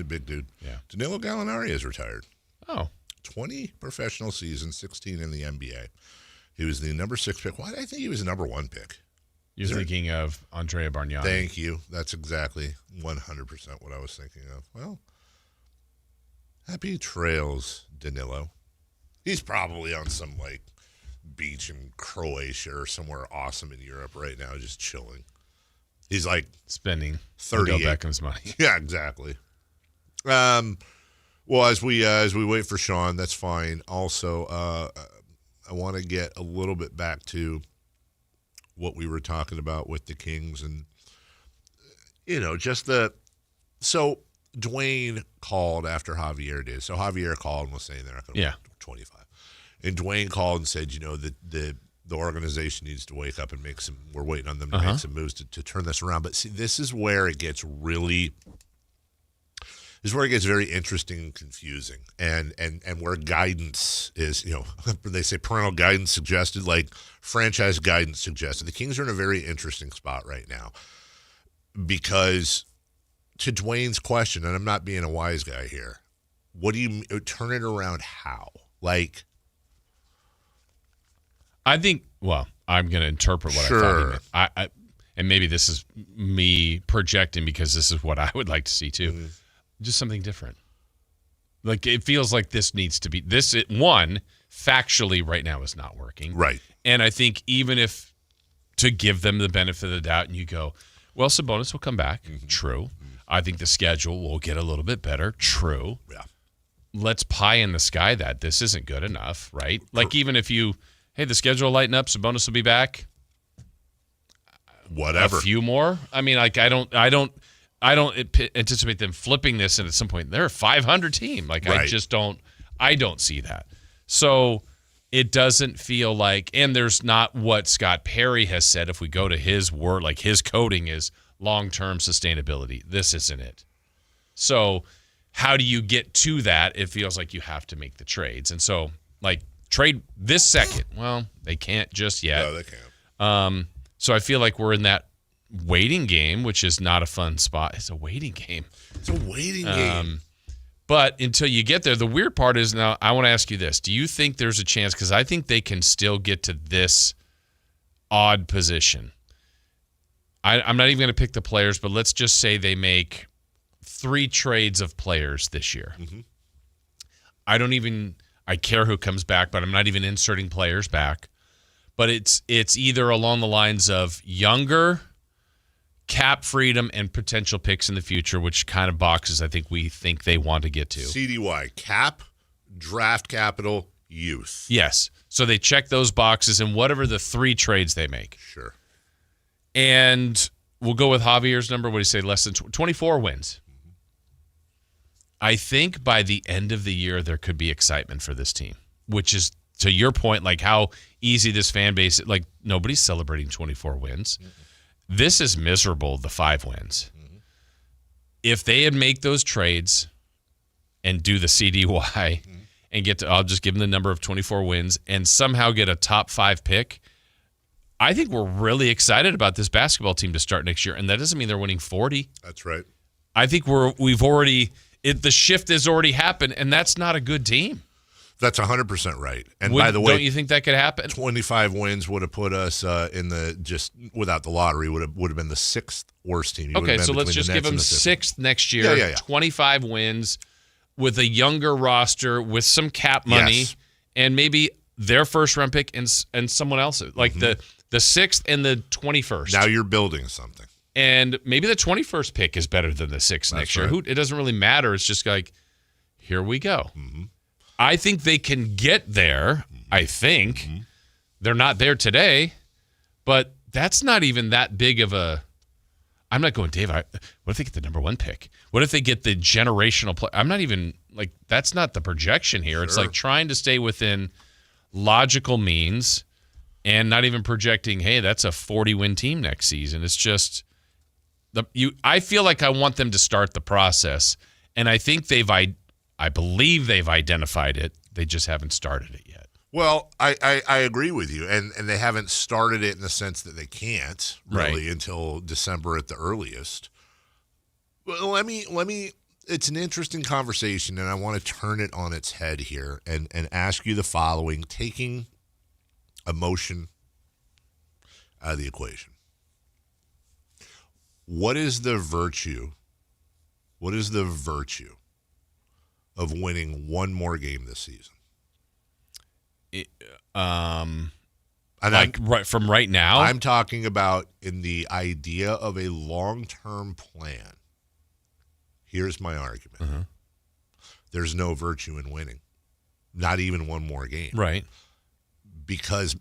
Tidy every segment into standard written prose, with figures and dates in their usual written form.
He's a big dude. Yeah. Danilo Gallinari is retired. Oh. 20 professional seasons, 16 in the NBA. He was the number 6 pick. Why did I think he was the number 1 pick? You're thinking of Andrea Bargnani. Thank you. That's exactly 100% what I was thinking of. Well, happy trails, Danilo. He's probably on some, beach in Croatia or somewhere awesome in Europe right now, just chilling. He's spending 38 Beckham's money. Yeah, exactly. Well, as we wait for Sean, that's fine. Also, I want to get a little bit back to what we were talking about with the Kings and so Dwayne called after Javier did. So Javier called and was saying they're not going to win 25. And Dwayne called and said, the organization needs to wake up and make some. We're waiting on them to make some moves to turn this around. But see, this is where it gets very interesting and confusing, and where guidance is. They say parental guidance suggested, franchise guidance suggested. The Kings are in a very interesting spot right now because, to Dwayne's question, and I'm not being a wise guy here, what do you turn it around? How? I think, I'm going to interpret what I thought he meant. I and maybe this is me projecting because this is what I would like to see too. Mm-hmm. Just something different. It feels like this needs to be factually right now is not working. Right. And I think even if to give them the benefit of the doubt and you go, well, Sabonis will come back. Mm-hmm. True. Mm-hmm. I think the schedule will get a little bit better. True. Yeah. Let's pie in the sky that this isn't good enough, right? Even if the schedule will lighten up, Sabonis will be back. Whatever. A few more. I mean, I don't anticipate them flipping this, and at some point they're a 500 team. Right. I don't see that. So it doesn't feel like, and there's not what Scott Perry has said. If we go to his word, his coding is long-term sustainability. This isn't it. So how do you get to that? It feels like you have to make the trades. And so, trade this second. Well, they can't just yet. No, they can't. So I feel like we're in that waiting game, which is not a fun spot. It's a waiting game. But until you get there, the weird part is, now I want to ask you this. Do you think there's a chance, because I think they can still get to this odd position. I'm not even going to pick the players, but let's just say they make 3 trades of players this year. Mm-hmm. I care who comes back, but I'm not even inserting players back. But it's either along the lines of younger, cap freedom, and potential picks in the future, which kind of boxes I think we think they want to get to. CDY, cap, draft capital, youth. Yes. So they check those boxes in whatever the 3 trades they make. Sure. And we'll go with Javier's number. What do you say? Less than 24 wins. Mm-hmm. I think by the end of the year, there could be excitement for this team, which is, to your point, how easy this fan base, nobody's celebrating 24 wins. Mm-hmm. This is miserable, the 5 wins. Mm-hmm. If they had make those trades and do the CDY and get to, I'll just give them the number of 24 wins and somehow get a top 5 pick, I think we're really excited about this basketball team to start next year. And that doesn't mean they're winning 40. That's right. I think we've already, the shift has already happened, and that's not a good team. That's 100% right. And by the way, don't you think that could happen? 25 wins would have put us in the, just without the lottery, would have been the 6th worst team. Okay, so let's just give them 6th next year. Yeah. 25 wins with a younger roster with some cap money, and maybe their first round pick and someone else's, the 6th and the 21st. Now you're building something. And maybe the 21st pick is better than the 6th next year. It doesn't really matter. It's just here we go. Mm-hmm. I think they can get there. I think. Mm-hmm. They're not there today, but that's not even that big of a – I'm not going, Dave, what if they get the number 1 pick? What if they get the generational play? I'm not even – that's not the projection here. Sure. It's trying to stay within logical means and not even projecting, hey, that's a 40-win team next season. It's just I feel like I want them to start the process, and I think I believe they've identified it. They just haven't started it yet. Well, I agree with you, and they haven't started it in the sense that they can't really until December at the earliest. Well, let me it's an interesting conversation, and I want to turn it on its head here and ask you the following, taking emotion out of the equation. What is the virtue of winning one more game this season? From right now? I'm talking about in the idea of a long-term plan. Here's my argument. Uh-huh. There's no virtue in winning. Not even one more game. Right. Because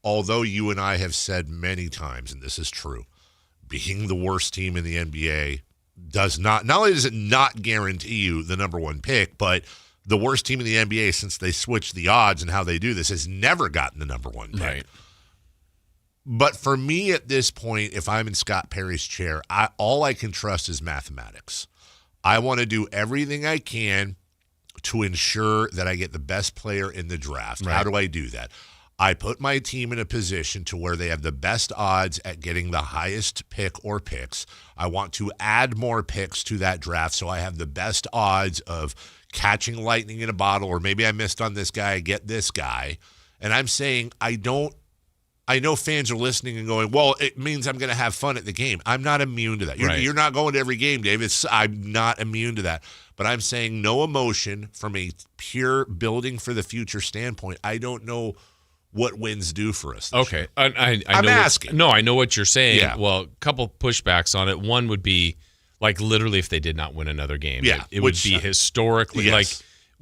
although you and I have said many times, and this is true, being the worst team in the NBA does not only does it not guarantee you the number one pick, but the worst team in the NBA since they switched the odds and how they do this has never gotten the number one pick. Right. But for me at this point, if I'm in Scott Perry's chair, all I can trust is mathematics. I want to do everything I can to ensure that I get the best player in the draft. Right. How do I do that? I put my team in a position to where they have the best odds at getting the highest pick or picks. I want to add more picks to that draft so I have the best odds of catching lightning in a bottle, or maybe I missed on this guy, get this guy. And I'm saying I know fans are listening and going, well, it means I'm going to have fun at the game. I'm not immune to that. You're not going to every game, Dave. I'm not immune to that. But I'm saying no emotion from a pure building for the future standpoint. I don't know what wins do for us. Okay. I'm asking. I know what you're saying. Yeah. Well, a couple pushbacks on it. One would be, like, literally if they did not win another game. Yeah. It would be historically, yes. like,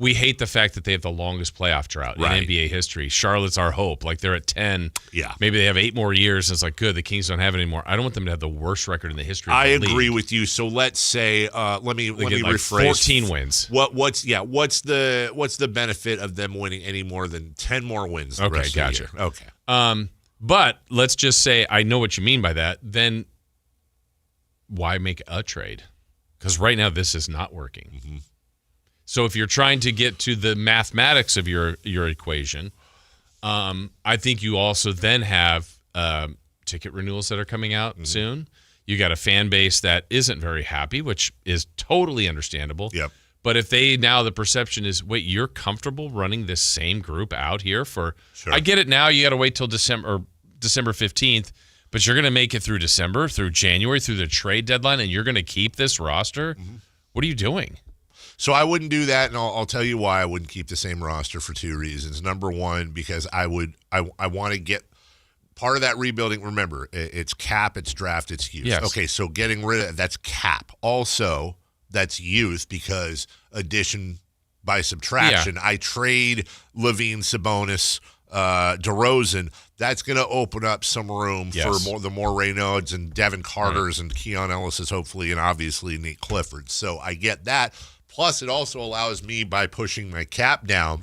we hate the fact that they have the longest playoff drought in NBA history. Charlotte's our hope. Like, they're at 10. Yeah. Maybe they have 8 more years. And it's like, good, the Kings don't have it anymore. I don't want them to have the worst record in the history of the league. I agree with you. So let's say, let me rephrase. 14 wins. What's the benefit of them winning any more than 10 more wins the rest of the year? Okay. But let's just say I know what you mean by that. Then why make a trade? Because right now this is not working. Mm-hmm. So if you're trying to get to the mathematics of your equation, I think you also then have ticket renewals that are coming out soon. You got a fan base that isn't very happy, which is totally understandable. Yep. But if the perception is, wait, you're comfortable running this same group out here for, Sure. I get it now, you got to wait till December 15th, but you're going to make it through December, through January, through the trade deadline, and you're going to keep this roster? Mm-hmm. What are you doing? So I wouldn't do that, and I'll tell you why I wouldn't keep the same roster for 2 reasons. Number one, because I want to get part of that rebuilding. Remember, it's cap, it's draft, it's youth. Yes. Okay, so getting rid of that's cap. Also, that's youth because addition by subtraction. Yeah. I trade Levine, Sabonis, DeRozan. That's going to open up some room for the more Reynolds and Devin Carters and Keon Ellis's, hopefully, and obviously Nate Clifford. So I get that. Plus, it also allows me, by pushing my cap down,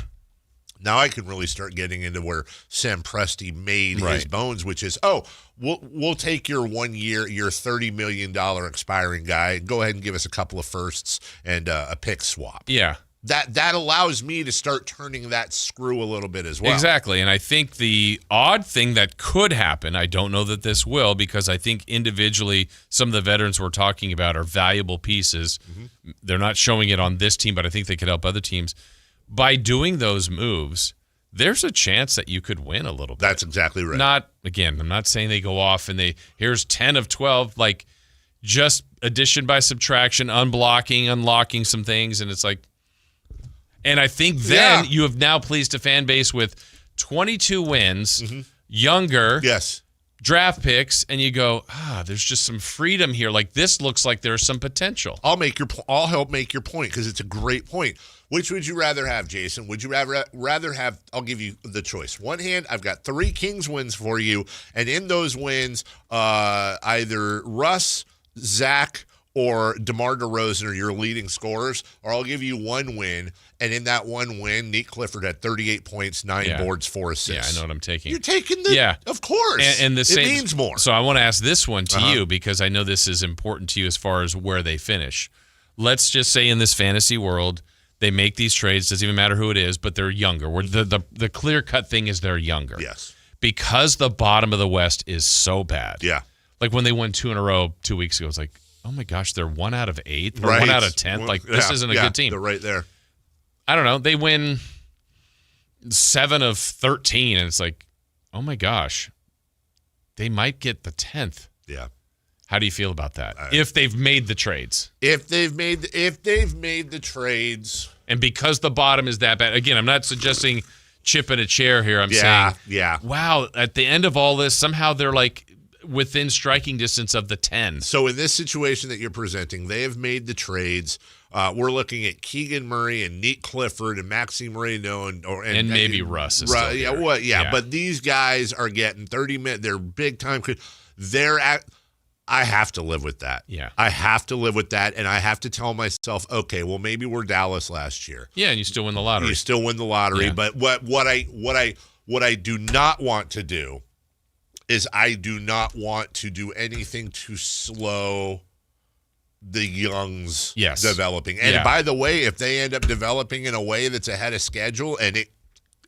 now I can really start getting into where Sam Presti made his bones, which is, we'll take your 1 year, your $30 million expiring guy, and go ahead and give us a couple of firsts and a pick swap. Yeah. That allows me to start turning that screw a little bit as well. Exactly. And I think the odd thing that could happen, I don't know that this will, because I think individually some of the veterans we're talking about are valuable pieces. Mm-hmm. They're not showing it on this team, but I think they could help other teams. By doing those moves, there's a chance that you could win a little bit. That's exactly right. I'm not saying they go off and here's 10 of 12, like just addition by subtraction, unblocking, unlocking some things, and it's like, and I think then you have now pleased a fan base with 22 wins, younger, draft picks, and you go, there's just some freedom here. Like, this looks like there's some potential. I'll help make your point because it's a great point. Which would you rather have, Jason? Would you rather have, I'll give you the choice. One hand, I've got 3 Kings wins for you, and in those wins, either Russ, Zach, or DeMar DeRozan are your leading scorers, or I'll give you 1 win, and in that 1 win, Nate Clifford had 38 points, 9 boards, 4 assists. Yeah, I know what I'm taking. You're taking the, of course. And the same, it means more. So I want to ask this one to you because I know this is important to you as far as where they finish. Let's just say in this fantasy world, they make these trades, doesn't even matter who it is, but they're younger. The clear-cut thing is they're younger. Yes. Because the bottom of the West is so bad. Yeah. Like when they won 2 in a row 2 weeks ago, it's like, oh my gosh, they're 1 out of 8 or Right. 1 out of 10. Like, this isn't a good team. They're right there. I don't know. They win 7 of 13, and it's like, oh my gosh, they might get the 10th. Yeah. How do you feel about that? If they've made the trades. If they've made the trades. And because the bottom is that bad, again, I'm not suggesting chip in a chair here. I'm saying, wow, at the end of all this, somehow they're like within striking distance of the 10. So in this situation that you're presenting, they have made the trades. We're looking at Keegan Murray and Nick Clifford and Maxime Reynaud and maybe Russ is still here. But these guys are getting 30 minutes. They're big time. I have to live with that. Yeah. I have to live with that, and I have to tell myself, okay, well, maybe we're Dallas last year. Yeah, and you still win the lottery. You still win the lottery, but what I do not want to do is I do not want to do anything to slow the youngs developing. And by the way, if they end up developing in a way that's ahead of schedule and it,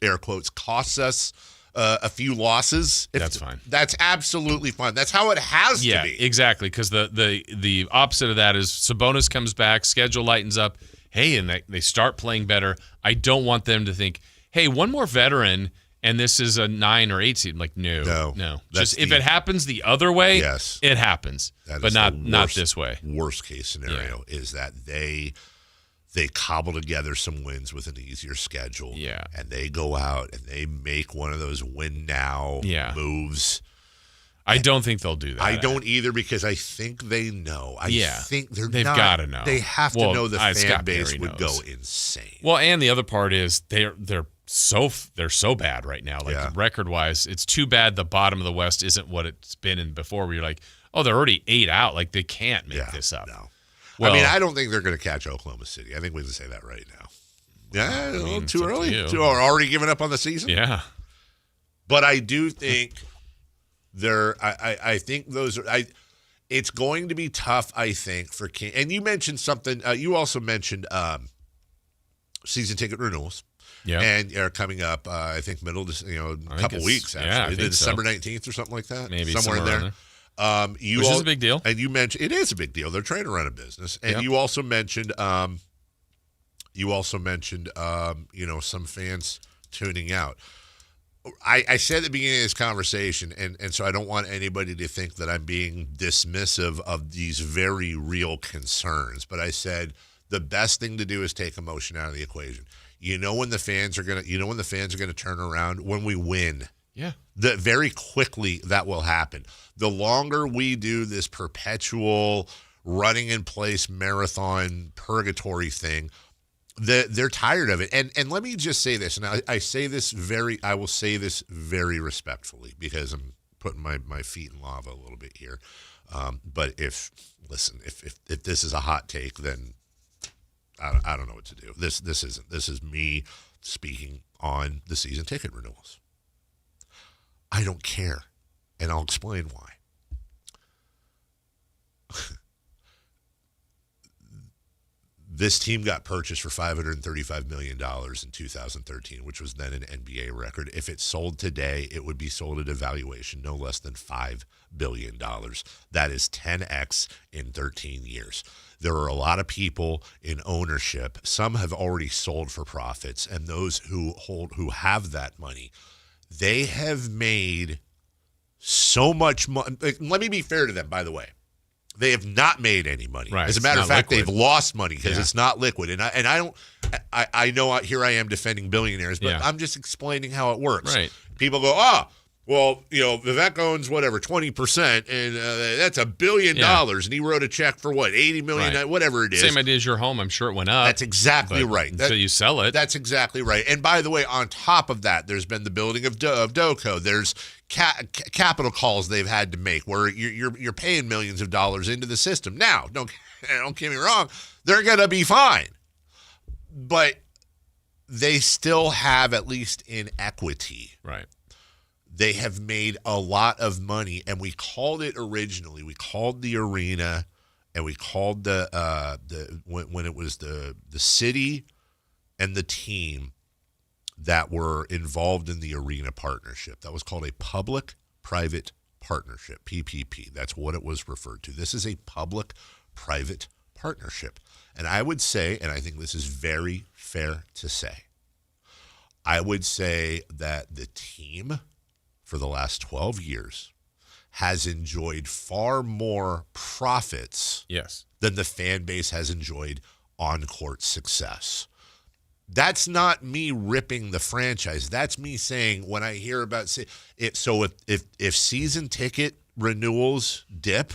air quotes, costs us a few losses, that's fine. That's absolutely fine. That's how it has to be. Yeah, exactly. Because the opposite of that is Sabonis comes back, schedule lightens up. Hey, and they start playing better. I don't want them to think, hey, one more veteran and this is a 9 or 8 seed. Like, no. Just if it happens the other way, it happens. But not this way. Worst case scenario is that they cobble together some wins with an easier schedule. Yeah. And they go out and they make one of those win now moves. I don't think they'll do that. I don't either, because I think they know. I think they've got to know. They have to know the fan base would go insane. Well, and the other part is they're so bad right now. Like record wise, it's too bad the bottom of the West isn't what it's been in before, where you're like, oh, they're already 8 out. Like, they can't make this up. No. Well, I mean, I don't think they're going to catch Oklahoma City. I think we can say that right now. Yeah, a little too early. Already giving up on the season. Yeah. But I do think I think those are. It's going to be tough, I think, for King. And you mentioned something. You also mentioned season ticket renewals. Yeah. And are coming up. I think middle, a couple weeks actually. Yeah, December 19th or something like that. Maybe somewhere in there. Which is a big deal. And you mentioned it is a big deal. They're trying to run a business. And you also mentioned some fans tuning out. I said at the beginning of this conversation, and so I don't want anybody to think that I'm being dismissive of these very real concerns, but I said the best thing to do is take emotion out of the equation. You know when the fans are gonna turn around? When we win. Yeah. Very quickly that will happen. The longer we do this perpetual running in place marathon purgatory thing, they're tired of it. And let me just say this, and I will say this very respectfully, because I'm putting my feet in lava a little bit here. But if this is a hot take, then I don't know what to do. This isn't. This is me speaking on the season ticket renewals. I don't care, and I'll explain why. This team got purchased for $535 million in 2013, which was then an NBA record. If it sold today, it would be sold at a valuation no less than $5 billion. That is 10x in 13 years. There are a lot of people in ownership. Some have already sold for profits, and those who have that money, they have made so much money. Let me be fair to them, by the way. They have not made any money. Right. As a matter of fact, they've lost money because it's not liquid. And I know here I am defending billionaires, but I'm just explaining how it works. Right. People go, well, Vivek owns 20%, and that's $1 billion, and he wrote a check for what, $80 million, whatever it is. Same idea as your home. I'm sure it went up. That's exactly right. So you sell it. That's exactly right. And by the way, on top of that, there's been the building of DOCO. There's capital calls they've had to make where you're paying millions of dollars into the system. Now, don't get me wrong, they're gonna be fine, but they still have, at least in equity, right. They have made a lot of money, and we called it originally. We called the arena, and we called when it was the city and the team that were involved in the arena partnership. That was called a public-private partnership, PPP. That's what it was referred to. This is a public public-private partnership. And I would say, and I think this is very fair to say, I would say that the team for the last 12 years has enjoyed far more profits than the fan base has enjoyed on-court success. That's not me ripping the franchise. That's me saying when I hear about it. So if season ticket renewals dip,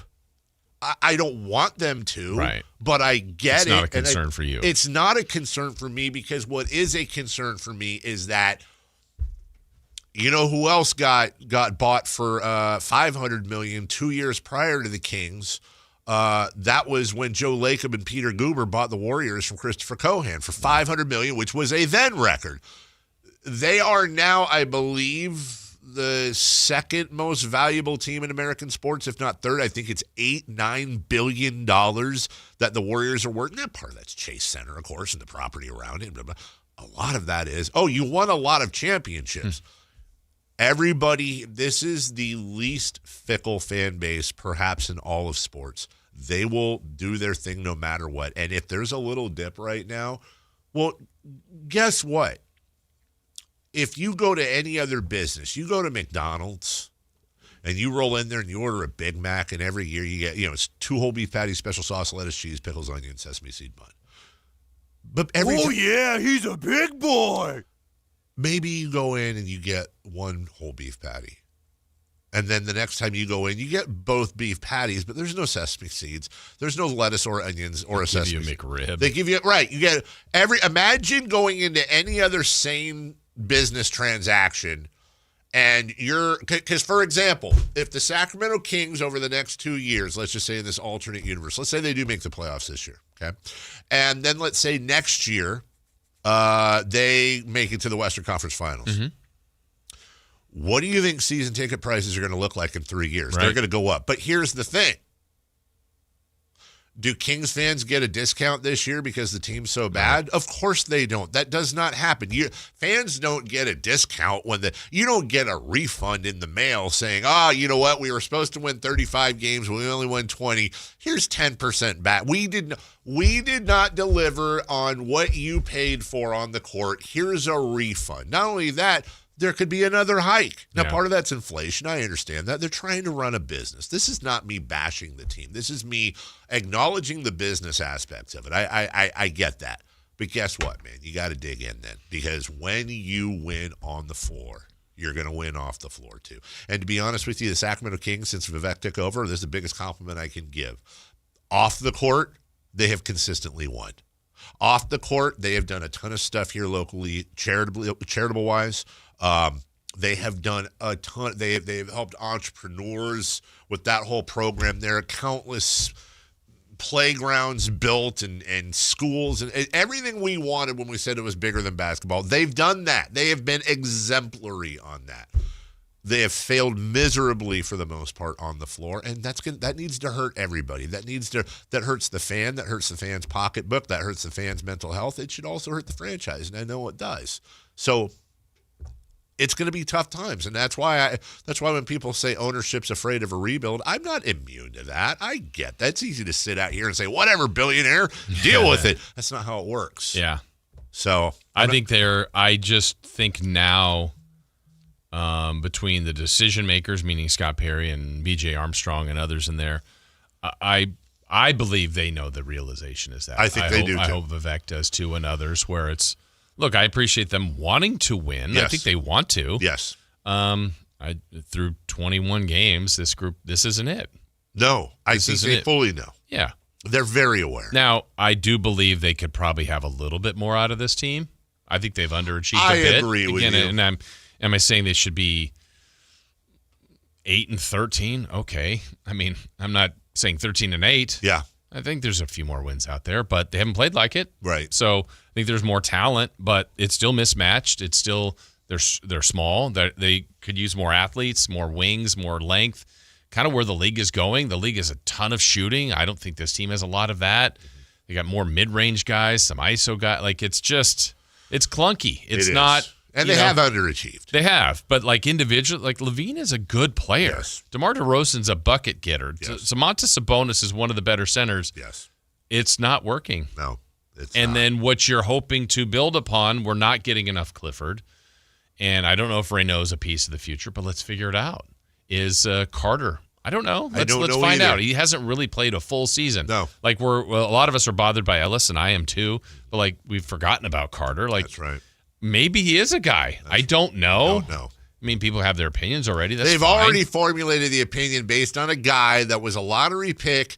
I don't want them to, right? But I get it. It's not a concern for you. It's not a concern for me because what is a concern for me is that, you know, who else got bought for $500 million 2 years prior to the Kings? That was when Joe Lacob and Peter Guber bought the Warriors from Christopher Cohan for $500 million, which was a then record. They are now, I believe, the second most valuable team in American sports, if not third. I think it's $8-9 billion that the Warriors are worth. And part of that's Chase Center, of course, and the property around it. A lot of that is, you won a lot of championships. Everybody, this is the least fickle fan base perhaps in all of sports. They will do their thing no matter what. And if there's a little dip right now, well, guess what? If you go to any other business, you go to McDonald's and you roll in there and you order a Big Mac, and every year you get, it's 2 whole beef patties, special sauce, lettuce, cheese, pickles, onion, sesame seed bun. But yeah, he's a big boy. Maybe you go in and you get 1 whole beef patty. And then the next time you go in, you get both beef patties, but there's no sesame seeds. There's no lettuce or onions or a sesame seed. They give you a McRib. They give you, right. You get imagine going into any other sane business transaction and because for example, if the Sacramento Kings over the next 2 years, let's just say in this alternate universe, let's say they do make the playoffs this year, okay? And then let's say next year, they make it to the Western Conference Finals. Mm-hmm. What do you think season ticket prices are going to look like in 3 years? Right. They're going to go up. But here's the thing. Do Kings fans get a discount this year because the team's so bad? Of course they don't. That does not happen. Fans don't get a discount you don't get a refund in the mail saying, you know what? We were supposed to win 35 games. We only won 20. Here's 10% back. We did not deliver on what you paid for on the court. Here's a refund. Not only that, there could be another hike. Now, part of that's inflation. I understand that. They're trying to run a business. This is not me bashing the team. This is me acknowledging the business aspects of it. I get that. But guess what, man? You got to dig in then. Because when you win on the floor, you're going to win off the floor too. And to be honest with you, the Sacramento Kings, since Vivek took over, this is the biggest compliment I can give. Off the court, they have consistently won. Off the court, they have done a ton of stuff here locally, charitable-wise. They have done a ton. They've helped entrepreneurs with that whole program. There are countless playgrounds built and schools and everything we wanted when we said it was bigger than basketball. They've done that. They have been exemplary on that. They have failed miserably for the most part on the floor, and that needs to hurt everybody. That hurts the fan. That hurts the fan's pocketbook. That hurts the fan's mental health. It should also hurt the franchise, and I know it does. So it's going to be tough times, and that's why when people say ownership's afraid of a rebuild, I'm not immune to that. I get that. It's easy to sit out here and say, whatever, billionaire, deal with it. That's not how it works. Yeah. So I just think now, between the decision makers, meaning Scott Perry and B.J. Armstrong and others in there, I believe they know the realization is that. I think they do, too. I hope Vivek does, too, and others, where it's, look, I appreciate them wanting to win. Yes. I think they want to. Yes. Through 21 games, this isn't it. No, I think they fully know. Yeah. They're very aware. Now, I do believe they could probably have a little bit more out of this team. I think they've underachieved a bit. I agree with you. And am I saying they should be 8-13? Okay. I mean, I'm not saying 13-8. Yeah. I think there's a few more wins out there, but they haven't played like it. Right. So I think there's more talent, but it's still mismatched. It's still they're small. They could use more athletes, more wings, more length. Kind of where the league is going. The league has a ton of shooting. I don't think this team has a lot of that. They got more mid-range guys, some ISO guys. Like it's clunky. It's not And they have underachieved. They have, but like individual, like Levine is a good player. Yes. DeMar DeRozan's a bucket getter. Yes. Samantas Sabonis is one of the better centers. Yes. It's not working. No, it's and not. then what you're hoping to build upon, we're not getting enough Clifford. And I don't know if Reynaud's a piece of the future, but let's figure it out. Is Carter? I don't know. Let's find out. He hasn't really played a full season. No. Like a lot of us are bothered by Ellis, and I am too. But like we've forgotten about Carter. Like that's right. Maybe he is a guy. I don't know. Don't know. I mean, people have their opinions already. They've fine. already formulated the opinion based on a guy that was a lottery pick,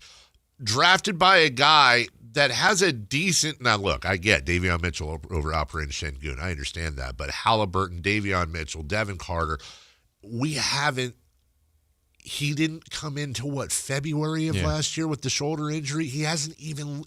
drafted by a guy that has a decent. Now, look, I get Davion Mitchell over Alperen Şengün. I understand that. But Halliburton, Davion Mitchell, Devin Carter, we haven't. He didn't come into February of last year with the shoulder injury. He hasn't even.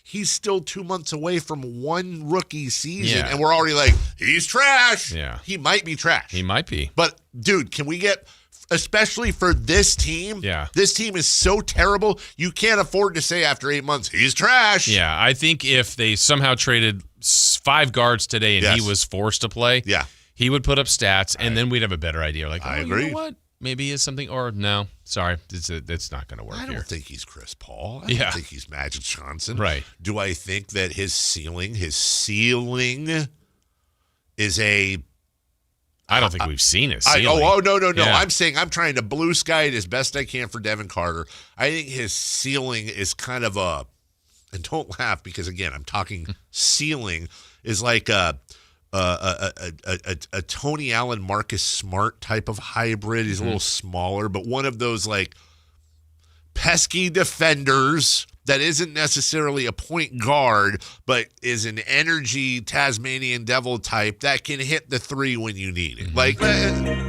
He's still 2 months away from one rookie season, and we're already like, he's trash. Yeah, he might be trash. He might be. But dude, can we get? Especially for this team. Yeah. This team is so terrible, you can't afford to say after 8 months, he's trash. Yeah, I think if they somehow traded 5 guards today and he was forced to play, he would put up stats, and then we'd have a better idea. Like, I agree. You know what? Maybe he is something, or no, sorry, it's not going to work here. I don't think he's Chris Paul. I don't think he's Magic Johnson. Right. Do I think that his ceiling is a... I don't think we've seen his ceiling. No. Yeah. I'm saying I'm trying to blue sky it as best I can for Devin Carter. I think his ceiling is kind of a, and don't laugh because again I'm talking ceiling is like a Tony Allen, Marcus Smart type of hybrid. He's a little smaller, but one of those like pesky defenders that isn't necessarily a point guard, but is an energy Tasmanian devil type that can hit the three when you need it. Like energy.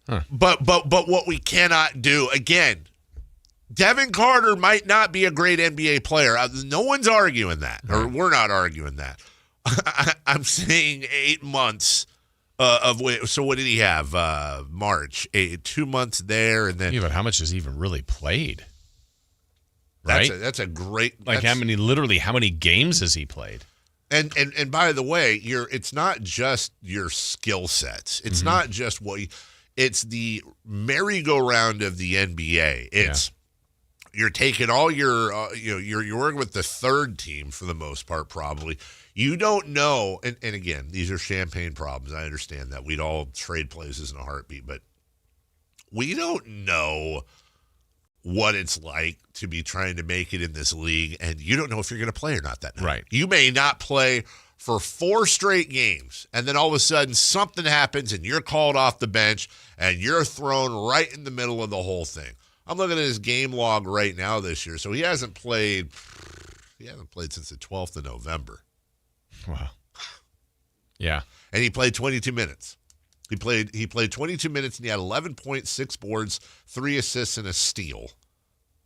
Huh. But what we cannot do again. Devin Carter might not be a great NBA player. No one's arguing that, or we're not arguing that. I'm saying 8 months so what did he have? March, 2 months there, and then. Yeah, but how much has he even really played? Right, that's a great. How many games has he played? And by the way, it's not just your skill sets. It's not just it's the merry-go-round of the NBA. It's. You're taking all your, you're working with the third team for the most part, probably. You don't know, and again, these are champagne problems. I understand that. We'd all trade places in a heartbeat, but we don't know what it's like to be trying to make it in this league, and you don't know if you're going to play or not that night. Right. You may not play for 4 straight games, and then all of a sudden something happens, and you're called off the bench, and you're thrown right in the middle of the whole thing. I'm looking at his game log right now this year. So he hasn't played since the 12th of November. Wow. Yeah. And he played 22 minutes. He played 22 minutes, and he had 11.6 boards, 3 assists, and a steal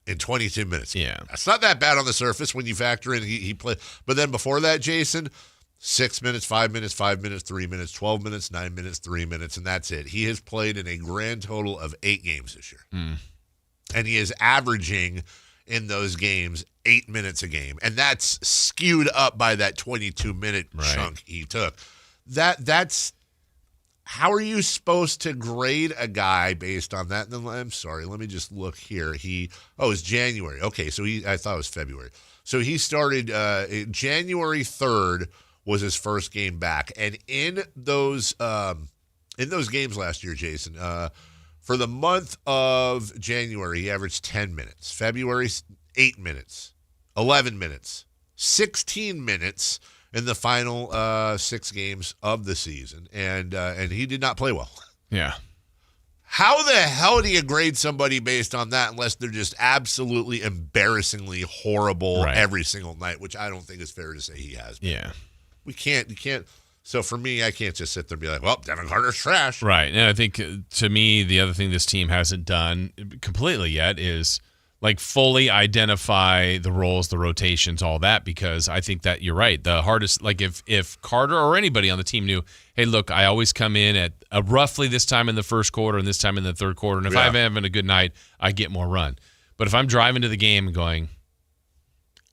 in 22 minutes. Yeah. That's not that bad on the surface when you factor in he played. But then before that, Jason, 6 minutes, 5 minutes, 5 minutes, 3 minutes, 12 minutes, 9 minutes, 3 minutes, and that's it. He has played in a grand total of 8 games this year. And he is averaging in those games 8 minutes a game. And that's skewed up by that 22-minute chunk he took. That's how are you supposed to grade a guy based on that? I'm sorry, let me just look here. It's January. Okay, so I thought it was February. So he started January 3rd was his first game back. And in those games last year, Jason, for the month of January, he averaged 10 minutes. February, 8 minutes, 11 minutes, 16 minutes in the final 6 games of the season, and he did not play well. Yeah. How the hell do you grade somebody based on that unless they're just absolutely embarrassingly horrible every single night, which I don't think is fair to say he has been. Yeah. You can't. So for me, I can't just sit there and be like, well, Devin Carter's trash. Right. And I think, to me, the other thing this team hasn't done completely yet is like fully identify the roles, the rotations, all that, because I think that you're right. The hardest, like if Carter or anybody on the team knew, hey, look, I always come in at roughly this time in the first quarter and this time in the third quarter, and if I'm having a good night, I get more run. But if I'm driving to the game and going,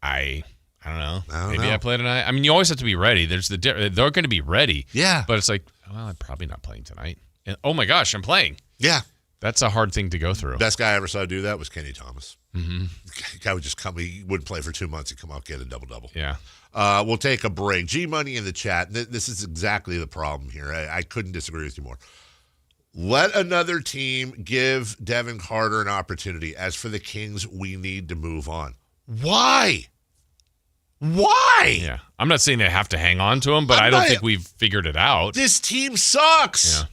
I I don't know. I don't Maybe know. I play tonight. I mean, you always have to be ready. They're going to be ready. Yeah. But it's like, well, I'm probably not playing tonight. And, oh, my gosh, I'm playing. Yeah. That's a hard thing to go through. Best guy I ever saw do that was Kenny Thomas. Mm-hmm. The guy would just come. He wouldn't play for 2 months. He'd come out, get a double-double. Yeah. We'll take a break. G-Money in the chat. This is exactly the problem here. I couldn't disagree with you more. Let another team give Devin Carter an opportunity. As for the Kings, we need to move on. Why? Why? Yeah. I'm not saying they have to hang on to him, but I don't think we've figured it out. This team sucks. Yeah.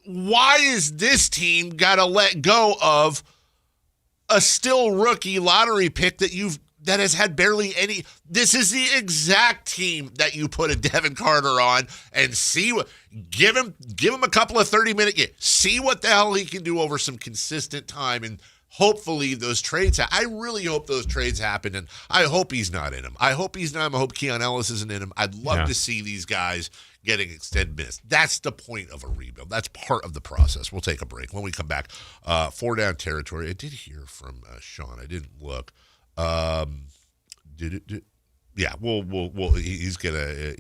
Why is this team got to let go of a still rookie lottery pick that has had barely any? This is the exact team that you put a Devin Carter on and give him a couple of 30-minute games. See what the hell he can do over some consistent time, and hopefully those trades. I really hope those trades happen, and I hope he's not in them. I hope he's not. I hope Keon Ellis isn't in them. I'd love to see these guys getting extended minutes. That's the point of a rebuild. That's part of the process. We'll take a break. When we come back, 4 down territory. I did hear from Sean. I didn't look. Yeah, we'll he's gonna